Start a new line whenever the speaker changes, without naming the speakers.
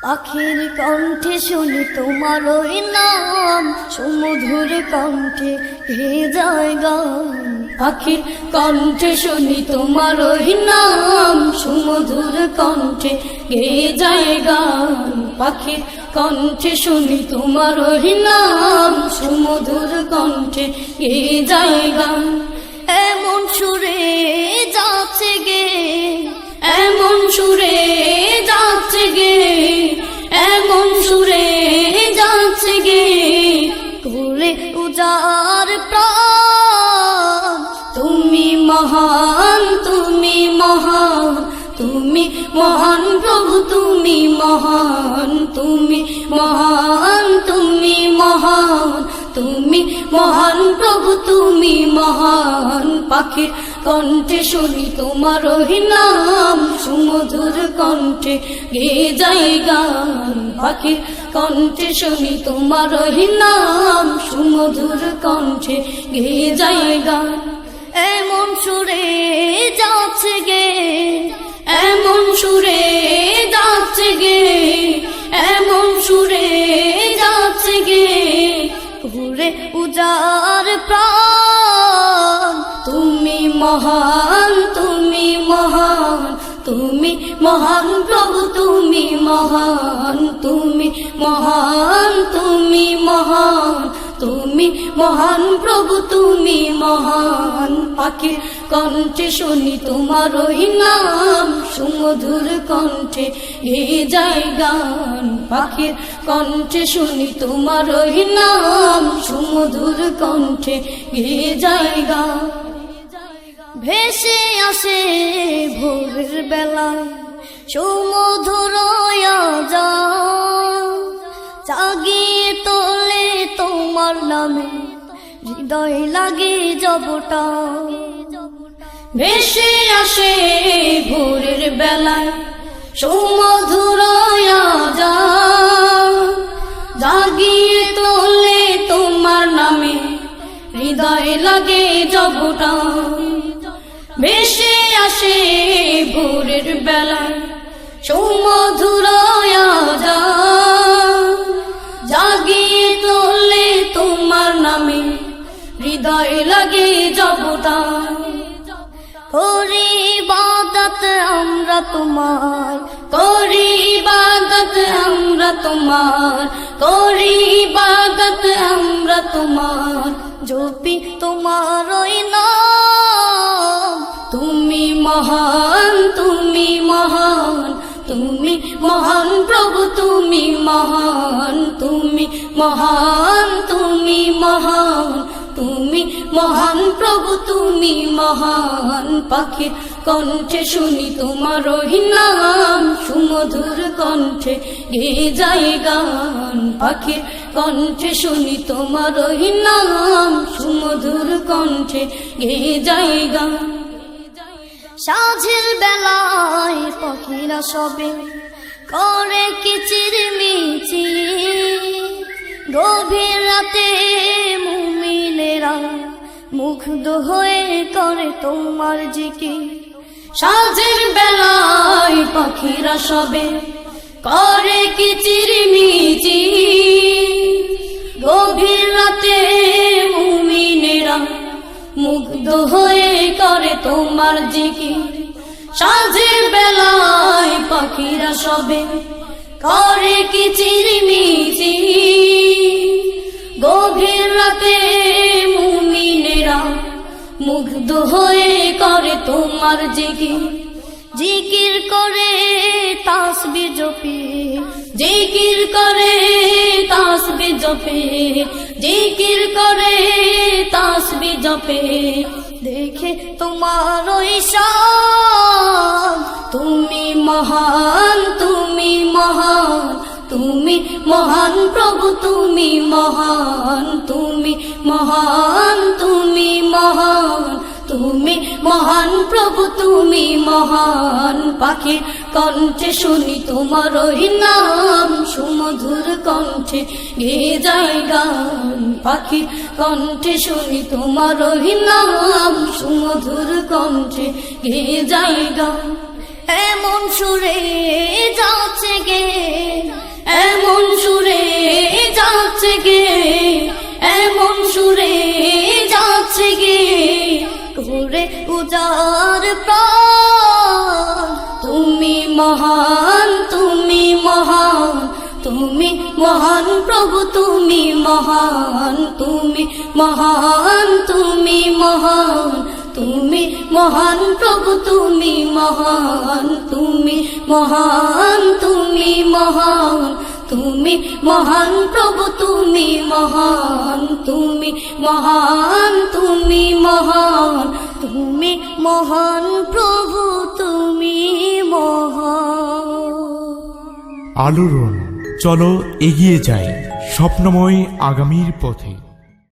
পাখির কণ্ঠে শুনি তোমার ওই নাম, সুমধুর কণ্ঠে গেয়ে যায় গান। পাখির কণ্ঠে শুনি তোমার ওই নাম, সুমধুর কণ্ঠে গেয়ে যায় গান। পাখির কণ্ঠে শুনি তোমার ওই নাম, সুমধুর কণ্ঠে গেয়ে যায় গান। এমন সুরে যাচ্ছে গে, এমন সুরে যাচ্ছে গে, এমন সুরে যাচ্ছে গে, করে উজার প্রাণ। তুমি মহান, তুমি মহান, তুমি মহান প্রভু, তুমি মহান, তুমি মহান, তুমি মহান, তুমি মহান প্রভু, তুমি মহান। পাখির কণ্ঠে শুনি তোমার ওই নাম, সুমধুর কণ্ঠে গেয়ে যায় গান। পাখির কণ্ঠে শুনি তোমার ওই নাম, সুমধুর কণ্ঠে গেয়ে যায় গান। এমন সুরে যাচ্ছে গে, এমন সুরে যাচ্ছে গে, এমন সুরে যাচ্ছে গে, ঘুরে উজার প্রাণ। তুমি মহান, তুমি মহান, তুমি মহান প্রভু, তুমি মহান, তুমি মহান, তুমি মহান, তুমি মহান প্রভু, তুমি মহান। পাখির কণ্ঠে শুনি তোমার ওই নাম, সুমধুর কণ্ঠে গেয়ে যায় গান। পাখির কণ্ঠে শুনি তোমার ওই নাম, সুমধুর কণ্ঠে গেয়ে যায় গান। ভেসে আসে ভোরের বেলায় সুমধুর আজান, জাগিয়ে তোলে তোমার নামে হৃদয় লাগে জবটা। ভেসে আসে ভোরের বেলায় সুমধুর আজান, জাগিয়ে তোলে তোমার নামে হৃদয় লাগে জবটা। ভেসে আসে ভোরের বেলায় সুমধুর আজান, জাগিয়ে তোলে তোমার নামে হৃদয় লাগে জবটা। করি ইবাদত আমরা তোমার, করি ইবাদত আমরা তোমার, করি ইবাদত আমরা তোমার, জপি তোমার ওই নাম। তুমি মহান, তুমি মহান, তুমি মহান প্রভু, তুমি মহান, তুমি মহান, তুমি মহান, তুমি মহান প্রভু, তুমি মহান। পাখির কণ্ঠে শুনি তোমার ওই নাম, সুমধুর কণ্ঠে গেয়ে যায় গান। পাখির কণ্ঠে শুনি তোমার ওই নাম, সুমধুর কণ্ঠে গেয়ে যায় গান। সাঁঝের বেলায় পাখিরা সবে করে কিচিরমিচির, গভীর রাতে মুমিনেরা মুগ্ধ হয়ে করে তোমার জিকির। সাঁঝের বেলায় পাখিরা সবে করে কিচিরমিচির, গভীর রাতে মুমিনেরা মুগ্ধ হয়ে করে তোমার জিকির। সাঁঝের বেলায় পাখিরা সবে করে কিচিরমিচির, গভীর রাতে মুমিনেরা মুগ্ধ হয়ে করে তোমার জিকির। জিকির করে তাসবিহ জপে, জিকির করে তাসবিহ জপে, জিকির করে তাসবিহ জপে, দেখে তোমার ওই শান। তুমি মহান, তুমি মহান, তুমি মহান প্রভু, তুমি মহান, তুমি মহান, তুমি মহান, তুমি মহান প্রভু, তুমি মহান। পাখির কণ্ঠে শুনি তোমার ওই নাম, সুমধুর কণ্ঠে গেয়ে যায় গান। পাখির কণ্ঠে শুনি তোমার ওই নাম, সুমধুর কণ্ঠে গেয়ে যায় গান। এমন সুরে যাচ্ছে গে, যার প্রাণ। তুমি মহান, তুমি মহান, তুমি মহান প্রভু, তুমি মহান, তুমি মহান, তুমি মহান, তুমি মহান প্রভু, তুমি মহান, তুমি মহান, তুমি মহান, তুমি মহান প্রভু, তুমি মহান, তুমি মহান, তুমি মহান, তুমি মহান প্রভু, তুমি মহান।
আলোড়ন, চলো এগিয়ে যাই স্বপ্নময় আগামীর পথে।